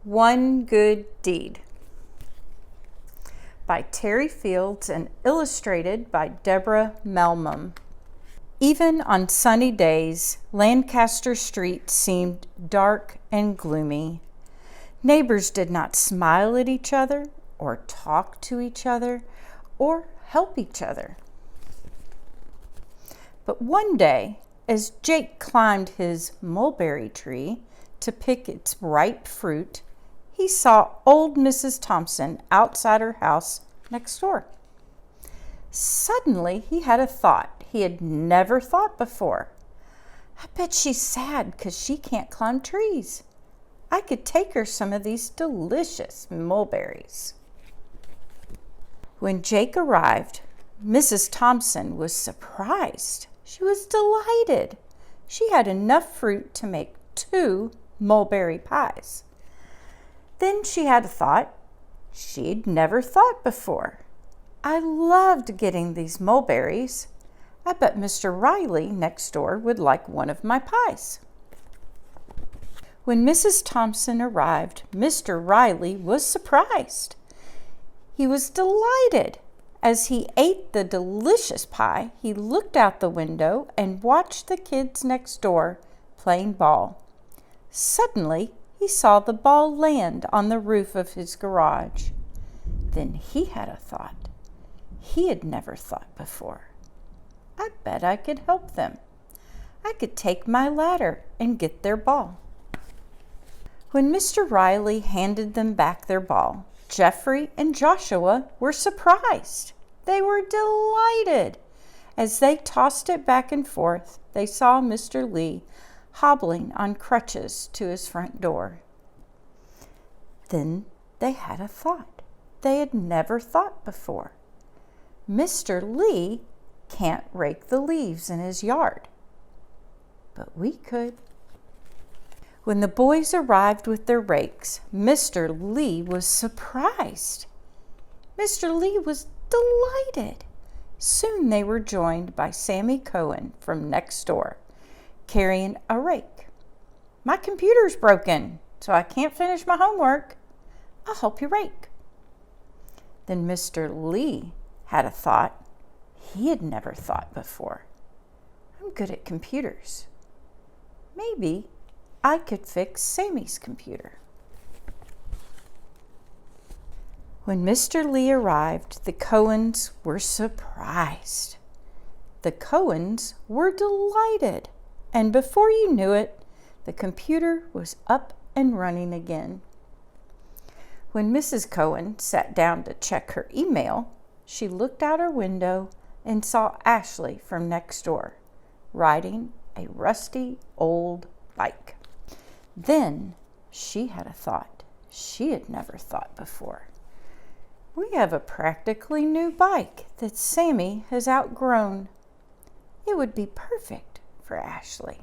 One Good Deed by Terry Fields and illustrated by Deborah Melmum. Even on sunny days, Lancaster Street seemed dark and gloomy. Neighbors did not smile at each other or talk to each other or help each other. But one day, as Jake climbed his mulberry tree to pick its ripe fruit, he saw old Mrs. Thompson outside her house next door. Suddenly, he had a thought he had never thought before. I bet she's sad because she can't climb trees. I could take her some of these delicious mulberries. When Jake arrived, Mrs. Thompson was surprised. She was delighted. She had enough fruit to make 2 mulberry pies. Then she had a thought she'd never thought before. I loved getting these mulberries. I bet Mr. Riley next door would like one of my pies. When Mrs. Thompson arrived, Mr. Riley was surprised. He was delighted. As he ate the delicious pie, he looked out the window and watched the kids next door playing ball. Suddenly, he saw the ball land on the roof of his garage. Then he had a thought he had never thought before. I bet I could help them. I could take my ladder and get their ball. When Mr. Riley handed them back their ball, Jeffrey and Joshua were surprised. They were delighted. As they tossed it back and forth, they saw Mr. Lee hobbling on crutches to his front door. Then they had a thought they had never thought before. Mr. Lee can't rake the leaves in his yard, but we could. When the boys arrived with their rakes, Mr. Lee was surprised. Mr. Lee was delighted. Soon they were joined by Sammy Cohen from next door, carrying a rake. My computer's broken, so I can't finish my homework. I'll help you rake. Then Mr. Lee had a thought he had never thought before. I'm good at computers. Maybe I could fix Sammy's computer. When Mr. Lee arrived, the Cohens were surprised. The Cohens were delighted, and before you knew it, the computer was up and running again. When Mrs. Cohen sat down to check her email, she looked out her window and saw Ashley from next door, riding a rusty old bike. Then she had a thought she had never thought before. We have a practically new bike that Sammy has outgrown. It would be perfect for Ashley.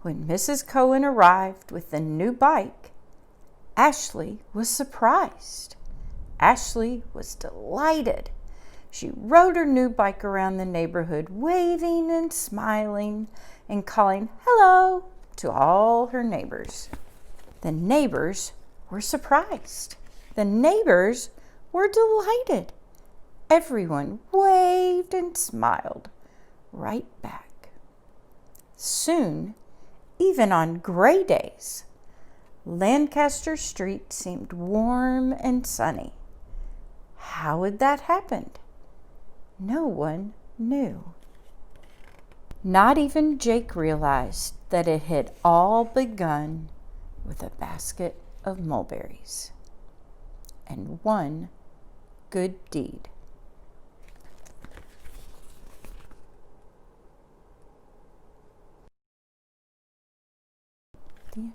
When Mrs. Cohen arrived with the new bike, Ashley was surprised. Ashley was delighted. She rode her new bike around the neighborhood, waving and smiling and calling hello to all her neighbors. The neighbors were surprised. The neighbors were delighted. Everyone waved and smiled right back. Soon, even on gray days, Lancaster Street seemed warm and sunny. How had that happened? No one knew. Not even Jake realized that it had all begun with a basket of mulberries and one good deed. The end.